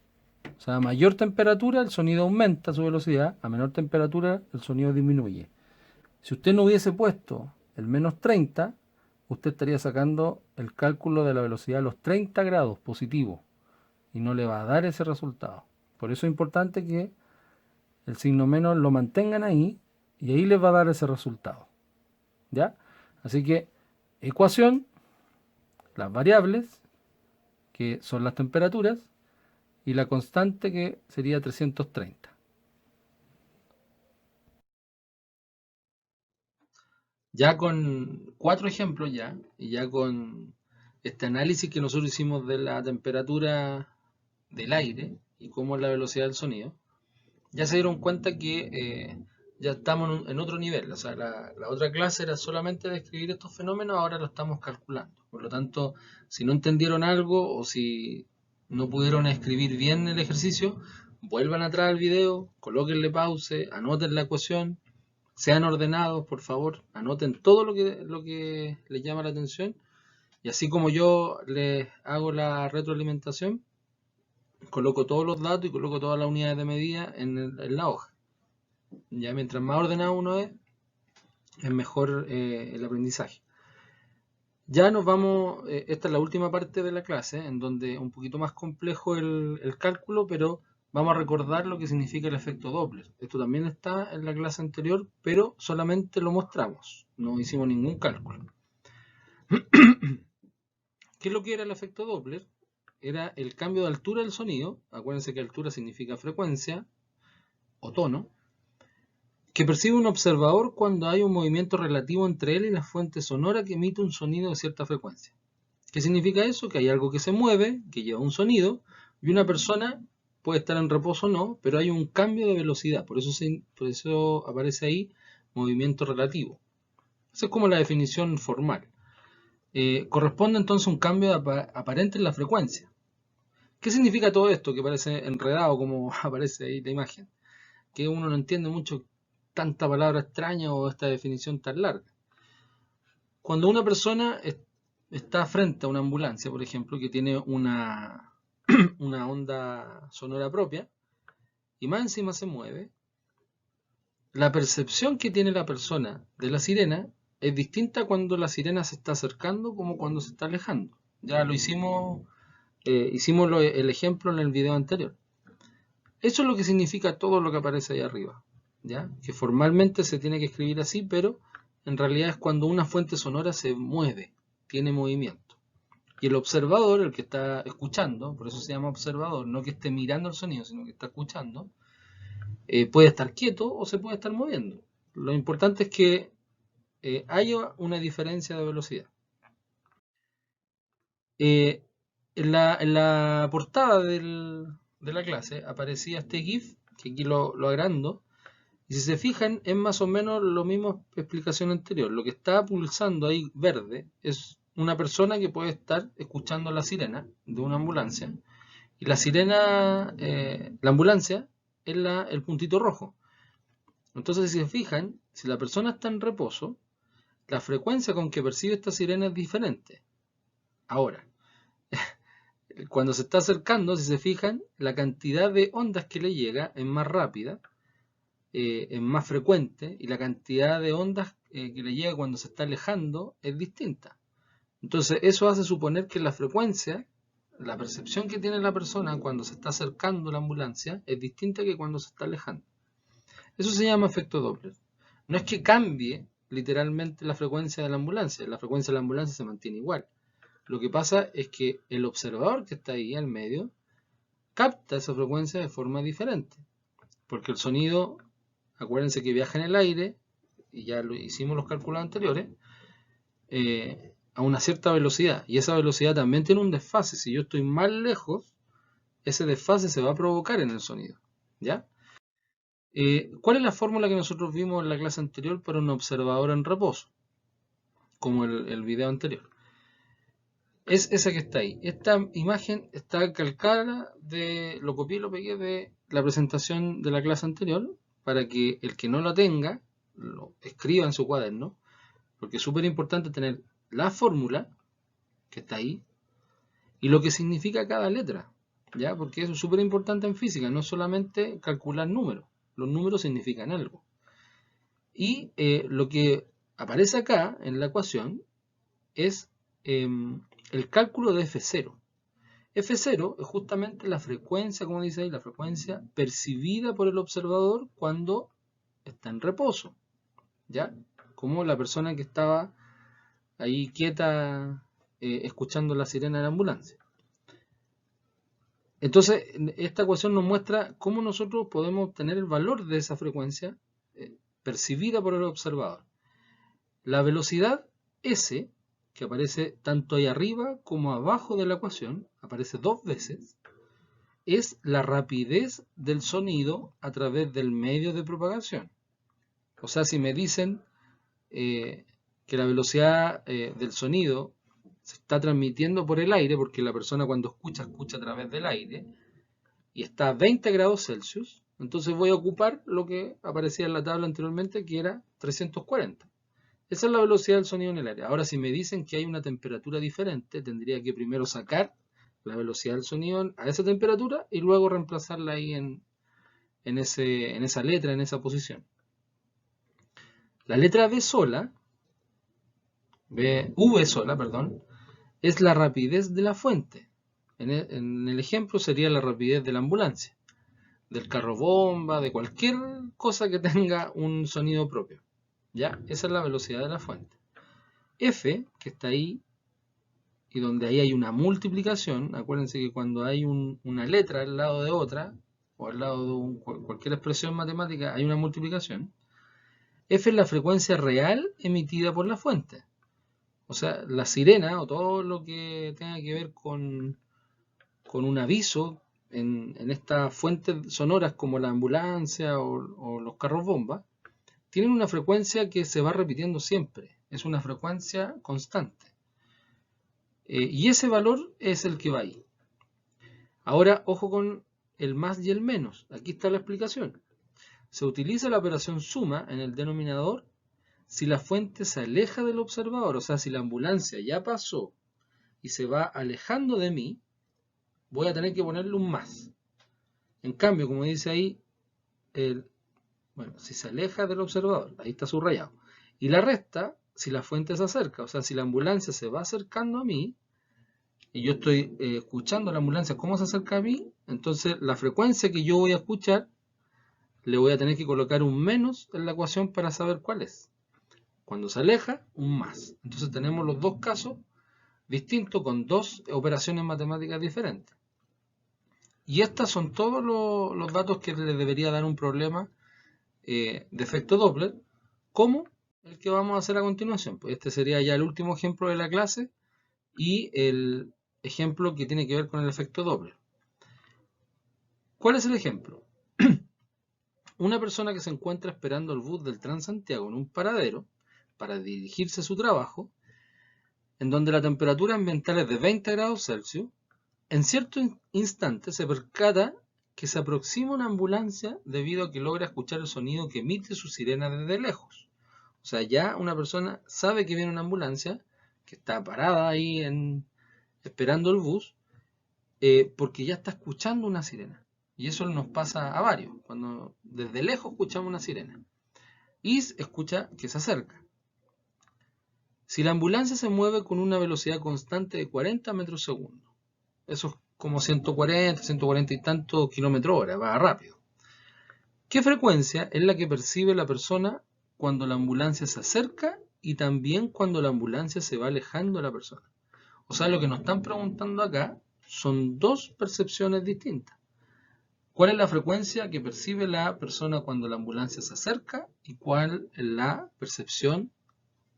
O sea, a mayor temperatura el sonido aumenta su velocidad, a menor temperatura el sonido disminuye. Si usted no hubiese puesto el menos 30, usted estaría sacando el cálculo de la velocidad a los 30 grados positivo y no le va a dar ese resultado. Por eso es importante que el signo menos lo mantengan ahí y ahí les va a dar ese resultado. ¿Ya? Así que ecuación, las variables, que son las temperaturas, y la constante, que sería 330. Ya con 4 ejemplos y ya con este análisis que nosotros hicimos de la temperatura del aire y cómo es la velocidad del sonido, ya se dieron cuenta que ya estamos en otro nivel. O sea, la otra clase era solamente describir estos fenómenos, ahora lo estamos calculando. Por lo tanto, si no entendieron algo o si no pudieron escribir bien el ejercicio, vuelvan atrás al video, colóquenle pause, anoten la ecuación, sean ordenados, por favor, anoten todo lo que les llama la atención. Y así como yo les hago la retroalimentación, coloco todos los datos y coloco todas las unidades de medida en la hoja. Ya mientras más ordenado uno es mejor el aprendizaje. Ya nos vamos, esta es la última parte de la clase, en donde es un poquito más complejo el cálculo, pero vamos a recordar lo que significa el efecto Doppler. Esto también está en la clase anterior, pero solamente lo mostramos, no hicimos ningún cálculo. ¿Qué es lo que era el efecto Doppler? Era el cambio de altura del sonido, acuérdense que altura significa frecuencia o tono, que percibe un observador cuando hay un movimiento relativo entre él y la fuente sonora que emite un sonido de cierta frecuencia. ¿Qué significa eso? Que hay algo que se mueve, que lleva un sonido, y una persona puede estar en reposo o no, pero hay un cambio de velocidad, por eso aparece ahí movimiento relativo. Esa es como la definición formal. Corresponde entonces a un cambio aparente en la frecuencia. ¿Qué significa todo esto que parece enredado como aparece ahí la imagen? Que uno no entiende mucho tanta palabra extraña o esta definición tan larga. Cuando una persona está frente a una ambulancia, por ejemplo, que tiene una onda sonora propia, y más encima se mueve, la percepción que tiene la persona de la sirena es distinta cuando la sirena se está acercando como cuando se está alejando. Ya lo hicimos el ejemplo en el video anterior. Eso es lo que significa todo lo que aparece ahí arriba, ¿ya? Que formalmente se tiene que escribir así, pero en realidad es cuando una fuente sonora se mueve, tiene movimiento. Y el observador, el que está escuchando, por eso se llama observador, no que esté mirando el sonido, sino que está escuchando, puede estar quieto o se puede estar moviendo. Lo importante es que haya una diferencia de velocidad. En la portada de la clase aparecía este GIF, que aquí lo agrando, y si se fijan es más o menos lo mismo explicación anterior. Lo que está pulsando ahí verde es una persona que puede estar escuchando la sirena de una ambulancia, y la sirena, la ambulancia es el puntito rojo. Entonces si se fijan, si la persona está en reposo, la frecuencia con que percibe esta sirena es diferente. Ahora, cuando se está acercando, si se fijan, la cantidad de ondas que le llega es más rápida, es más frecuente, y la cantidad de ondas que le llega cuando se está alejando es distinta. Entonces eso hace suponer que la frecuencia, la percepción que tiene la persona cuando se está acercando a la ambulancia es distinta que cuando se está alejando. Eso se llama efecto Doppler. No es que cambie literalmente la frecuencia de la ambulancia se mantiene igual. Lo que pasa es que el observador que está ahí al medio capta esa frecuencia de forma diferente. Porque el sonido, acuérdense que viaja en el aire, y ya lo hicimos los cálculos anteriores, a una cierta velocidad. Y esa velocidad también tiene un desfase. Si yo estoy más lejos, ese desfase se va a provocar en el sonido. ¿Ya? ¿Cuál es la fórmula que nosotros vimos en la clase anterior para un observador en reposo? Como el video anterior. es esa que está ahí. Esta imagen está calcada lo copié y lo pegué de la presentación de la clase anterior, para que el que no la tenga, lo escriba en su cuaderno, porque es súper importante tener la fórmula, que está ahí, y lo que significa cada letra, ¿ya? Porque eso es súper importante en física, no solamente calcular números, los números significan algo. Y lo que aparece acá en la ecuación es el cálculo de F0. F0 es justamente la frecuencia, como dice ahí, la frecuencia percibida por el observador cuando está en reposo, ¿ya? Como la persona que estaba ahí quieta escuchando la sirena de la ambulancia. Entonces, esta ecuación nos muestra cómo nosotros podemos obtener el valor de esa frecuencia percibida por el observador. La velocidad S, que aparece tanto ahí arriba como abajo de la ecuación, aparece dos veces, es la rapidez del sonido a través del medio de propagación. O sea, si me dicen que la velocidad del sonido se está transmitiendo por el aire, porque la persona cuando escucha a través del aire, y está a 20 grados Celsius, entonces voy a ocupar lo que aparecía en la tabla anteriormente, que era 340. Esa es la velocidad del sonido en el aire. Ahora, si me dicen que hay una temperatura diferente, tendría que primero sacar la velocidad del sonido a esa temperatura y luego reemplazarla ahí en esa letra, en esa posición. La letra V sola, V sola, perdón, es la rapidez de la fuente. En el ejemplo sería la rapidez de la ambulancia, del carro bomba, de cualquier cosa que tenga un sonido propio. ¿Ya? Esa es la velocidad de la fuente. F, que está ahí, y donde ahí hay una multiplicación, acuérdense que cuando hay una letra al lado de otra, o al lado de cualquier expresión matemática, hay una multiplicación. F es la frecuencia real emitida por la fuente. O sea, la sirena, o todo lo que tenga que ver con un aviso en estas fuentes sonoras como la ambulancia o los carros bomba, tienen una frecuencia que se va repitiendo siempre. Es una frecuencia constante. Y ese valor es el que va ahí. Ahora, ojo con el más y el menos. Aquí está la explicación. Se utiliza la operación suma en el denominador si la fuente se aleja del observador. O sea, si la ambulancia ya pasó y se va alejando de mí, voy a tener que ponerle un más. En cambio, como dice ahí, si se aleja del observador, ahí está subrayado. Y la resta, si la fuente se acerca. O sea, si la ambulancia se va acercando a mí, y yo estoy escuchando a la ambulancia cómo se acerca a mí, entonces la frecuencia que yo voy a escuchar, le voy a tener que colocar un menos en la ecuación para saber cuál es. Cuando se aleja, un más. Entonces tenemos los dos casos distintos con dos operaciones matemáticas diferentes. Y estos son todos los datos que le debería dar un problema de efecto Doppler, como el que vamos a hacer a continuación. Pues este sería ya el último ejemplo de la clase y el ejemplo que tiene que ver con el efecto Doppler. ¿Cuál es el ejemplo? Una persona que se encuentra esperando el bus del Transantiago en un paradero para dirigirse a su trabajo, en donde la temperatura ambiental es de 20 grados Celsius, en cierto instante se percata que se aproxima una ambulancia debido a que logra escuchar el sonido que emite su sirena desde lejos. O sea, ya una persona sabe que viene una ambulancia, que está parada ahí esperando el bus, porque ya está escuchando una sirena. Y eso nos pasa a varios, cuando desde lejos escuchamos una sirena. Y escucha que se acerca. Si la ambulancia se mueve con una velocidad constante de 40 metros segundo, eso es como 140, 140 y tantos kilómetros hora, va rápido. ¿Qué frecuencia es la que percibe la persona cuando la ambulancia se acerca y también cuando la ambulancia se va alejando de la persona? O sea, lo que nos están preguntando acá son dos percepciones distintas. ¿Cuál es la frecuencia que percibe la persona cuando la ambulancia se acerca y cuál es la percepción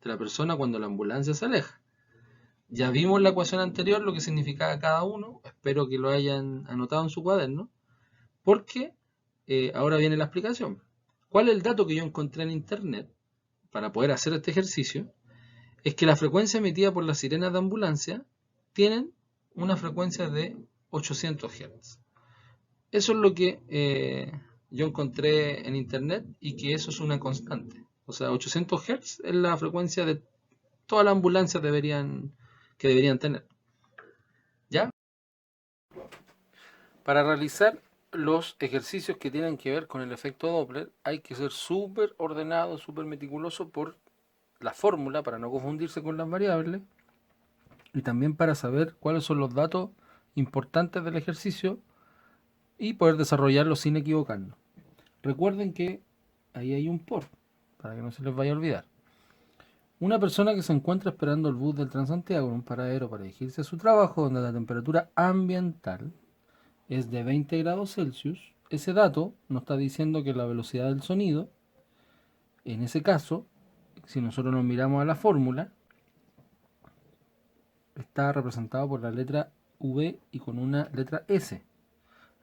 de la persona cuando la ambulancia se aleja? Ya vimos en la ecuación anterior lo que significaba cada uno, espero que lo hayan anotado en su cuaderno, porque ahora viene la explicación. ¿Cuál es el dato que yo encontré en internet para poder hacer este ejercicio? Es que la frecuencia emitida por las sirenas de ambulancia tienen una frecuencia de 800 Hz. Eso es lo que yo encontré en internet y que eso es una constante. O sea, 800 Hz es la frecuencia de todas las ambulancias que deberían tener. ¿Ya? Para realizar los ejercicios que tienen que ver con el efecto Doppler hay que ser súper ordenado, súper meticuloso por la fórmula para no confundirse con las variables y también para saber cuáles son los datos importantes del ejercicio y poder desarrollarlo sin equivocarnos. Recuerden que ahí hay un por, para que no se les vaya a olvidar. Una persona que se encuentra esperando el bus del Transantiago en un paradero para dirigirse a su trabajo donde la temperatura ambiental es de 20 grados Celsius, ese dato nos está diciendo que la velocidad del sonido, en ese caso, si nosotros nos miramos a la fórmula, está representado por la letra V y con una letra S.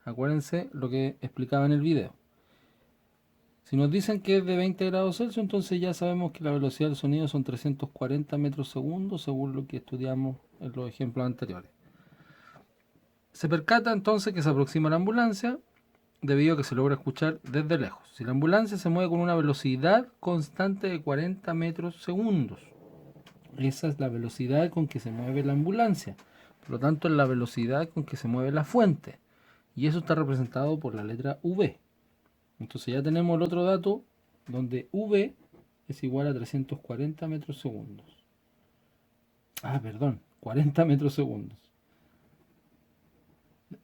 Acuérdense lo que explicaba en el video. Si nos dicen que es de 20 grados Celsius, entonces ya sabemos que la velocidad del sonido son 340 metros segundo, según lo que estudiamos en los ejemplos anteriores. Se percata entonces que se aproxima la ambulancia debido a que se logra escuchar desde lejos. Si la ambulancia se mueve con una velocidad constante de 40 metros segundos, esa es la velocidad con que se mueve la ambulancia. Por lo tanto, es la velocidad con que se mueve la fuente. Y eso está representado por la letra V. Entonces ya tenemos el otro dato donde V es igual a 340 metros segundos. Perdón, 40 metros segundos.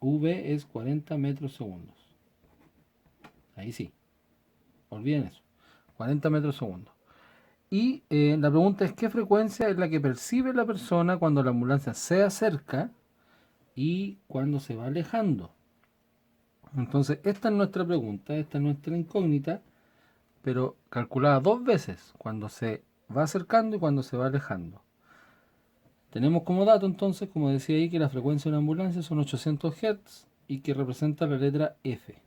V es 40 metros segundos. Ahí sí. Olviden eso. 40 metros segundos. Y la pregunta es qué frecuencia es la que percibe la persona cuando la ambulancia se acerca y cuando se va alejando. Entonces, esta es nuestra pregunta, esta es nuestra incógnita, pero calculada dos veces, cuando se va acercando y cuando se va alejando. Tenemos como dato entonces, como decía ahí, que la frecuencia de una ambulancia son 800 Hz y que representa la letra F,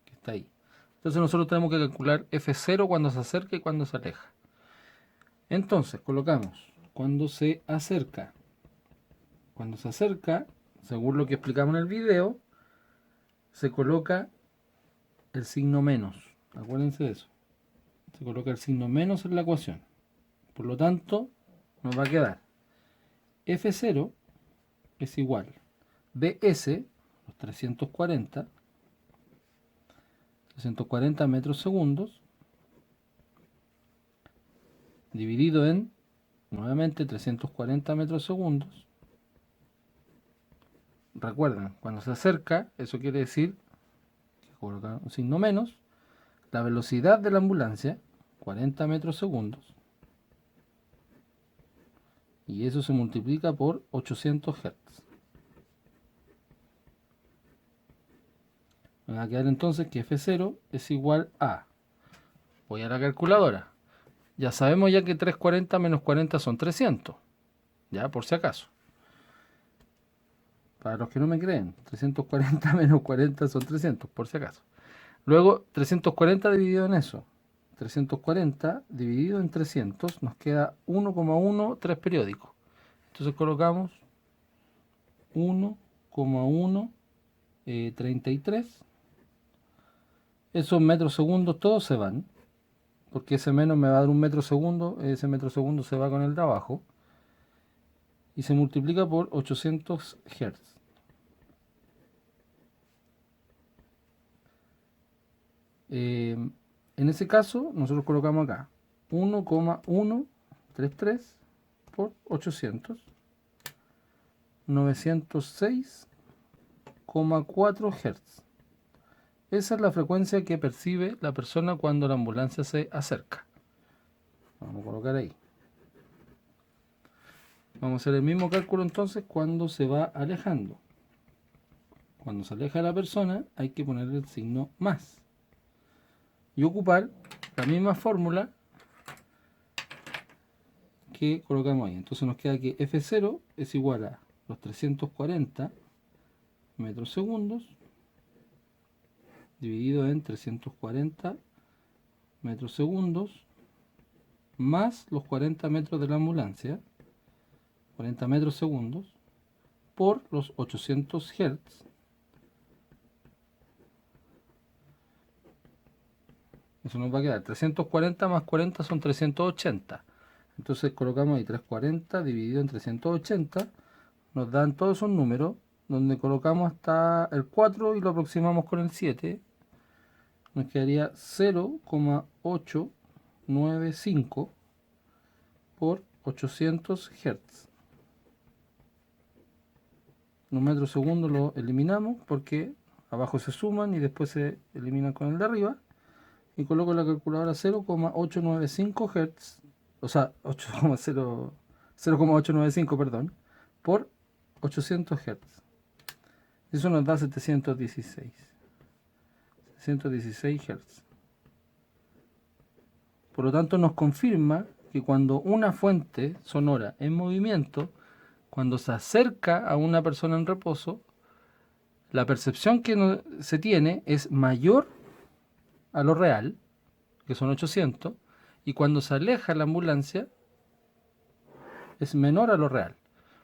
que está ahí. Entonces nosotros tenemos que calcular F0 cuando se acerca y cuando se aleja. Entonces colocamos cuando se acerca. Cuando se acerca, según lo que explicamos en el video, se coloca el signo menos. Acuérdense de eso. Se coloca el signo menos en la ecuación. Por lo tanto, nos va a quedar F0 es igual BS, los 340 metros segundos, dividido en, nuevamente, 340 metros segundos. Recuerden, cuando se acerca, eso quiere decir, que coloca un signo menos, la velocidad de la ambulancia, 40 metros segundos, y eso se multiplica por 800 Hz. Me va a quedar entonces que F0 es igual a, voy a la calculadora, ya sabemos ya que 340 menos 40 son 300, ya por si acaso. Para los que no me creen, 340 menos 40 son 300, por si acaso. Luego, 340 dividido en eso. 340 dividido en 300 nos queda 1,13 periódicos. Entonces colocamos 1,133. Esos metros segundos todos se van, porque ese menos me va a dar un metro segundo, ese metro segundo se va con el de abajo, y se multiplica por 800 Hz. En ese caso, nosotros colocamos acá 1,133 por 800, 906,4 Hz. Esa es la frecuencia que percibe la persona cuando la ambulancia se acerca. Vamos a colocar ahí. Vamos a hacer el mismo cálculo entonces cuando se va alejando. Cuando se aleja la persona hay que ponerle el signo más y ocupar la misma fórmula que colocamos ahí. Entonces nos queda que F0 es igual a los 340 metros segundos dividido en 340 metros segundos más los 40 metros de la ambulancia, 40 metros segundos, por los 800 Hz. Eso nos va a quedar 340 más 40 son 380. Entonces colocamos ahí 340 dividido en 380. Nos dan todos esos números, donde colocamos hasta el 4 y lo aproximamos con el 7. Nos quedaría 0,895 por 800 Hz. Los metros segundos lo eliminamos porque abajo se suman y después se eliminan con el de arriba. Y coloco en la calculadora 0,895 Hz, o sea, 0,895, perdón, por 800 Hz. Eso nos da 716 Hz. Por lo tanto, nos confirma que cuando una fuente sonora en movimiento, cuando se acerca a una persona en reposo, la percepción que se tiene es mayor a lo real, que son 800, y cuando se aleja la ambulancia es menor a lo real.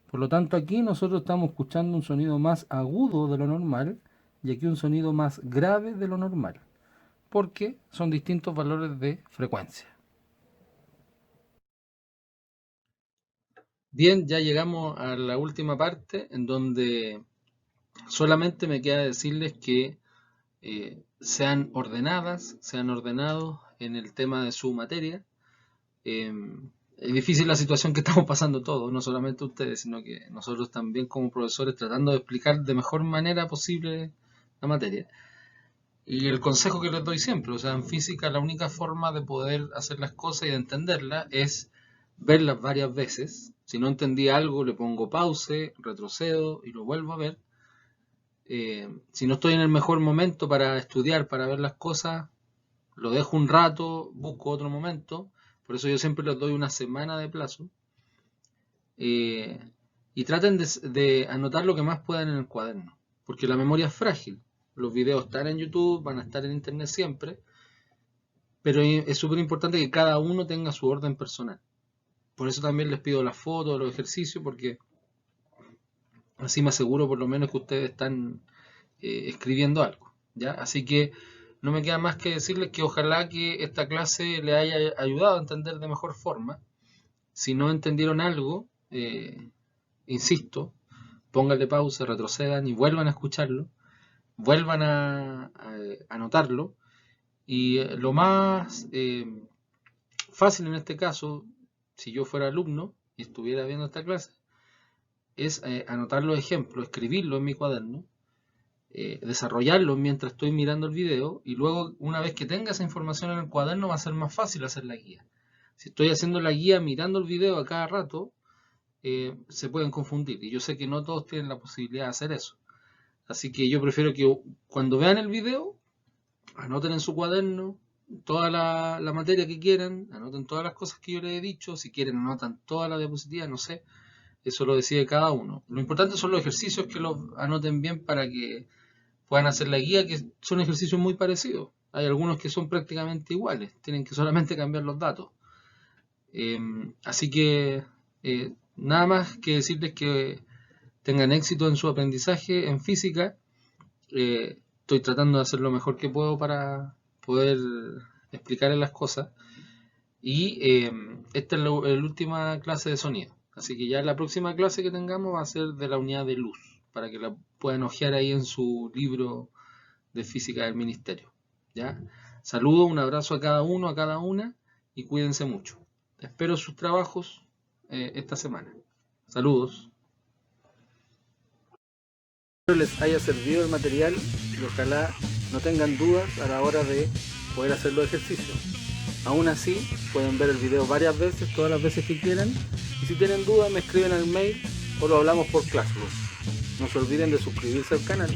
Por lo tanto, aquí nosotros estamos escuchando un sonido más agudo de lo normal y aquí un sonido más grave de lo normal, porque son distintos valores de frecuencia. Bien, ya llegamos a la última parte en donde solamente me queda decirles que sean ordenados en el tema de su materia. Es difícil la situación que estamos pasando todos, no solamente ustedes, sino que nosotros también como profesores tratando de explicar de mejor manera posible la materia. Y el consejo que les doy siempre, o sea, en física la única forma de poder hacer las cosas y de entenderlas es verlas varias veces. Si no entendí algo, le pongo pause, retrocedo y lo vuelvo a ver. Si no estoy en el mejor momento para estudiar, para ver las cosas, lo dejo un rato, busco otro momento. Por eso yo siempre les doy una semana de plazo. Y traten de anotar lo que más puedan en el cuaderno, porque la memoria es frágil. Los videos están en YouTube, van a estar en internet siempre, pero es súper importante que cada uno tenga su orden personal. Por eso también les pido las fotos, los ejercicios, porque así me aseguro por lo menos que ustedes están escribiendo algo, ¿ya? Así que no me queda más que decirles que ojalá que esta clase les haya ayudado a entender de mejor forma. Si no entendieron algo, insisto, pónganle pausa, retrocedan y vuelvan a escucharlo, vuelvan a anotarlo. Y lo más fácil en este caso, si yo fuera alumno y estuviera viendo esta clase, es anotar los ejemplos, escribirlo en mi cuaderno, desarrollarlo mientras estoy mirando el video, y luego una vez que tenga esa información en el cuaderno va a ser más fácil hacer la guía. Si estoy haciendo la guía mirando el video a cada rato, se pueden confundir, y yo sé que no todos tienen la posibilidad de hacer eso. Así que yo prefiero que cuando vean el video, anoten en su cuaderno toda la materia que quieran, anoten todas las cosas que yo les he dicho, si quieren anotan toda la diapositiva, no sé, eso lo decide cada uno. Lo importante son los ejercicios, que los anoten bien para que puedan hacer la guía, que son ejercicios muy parecidos. Hay algunos que son prácticamente iguales, tienen que solamente cambiar los datos. Así que nada más que decirles que tengan éxito en su aprendizaje en física. Estoy tratando de hacer lo mejor que puedo para poder explicarles las cosas. Y esta es la última clase de sonido. Así que ya la próxima clase que tengamos va a ser de la unidad de luz, para que la puedan hojear ahí en su libro de física del ministerio. ¿Ya? Saludos, un abrazo a cada uno, a cada una, y cuídense mucho. Espero sus trabajos esta semana. Saludos. Espero les haya servido el material y ojalá no tengan dudas a la hora de poder hacer los ejercicios. Aún así, pueden ver el video varias veces, todas las veces que quieran, y si tienen dudas me escriben al mail o lo hablamos por Classroom. No se olviden de suscribirse al canal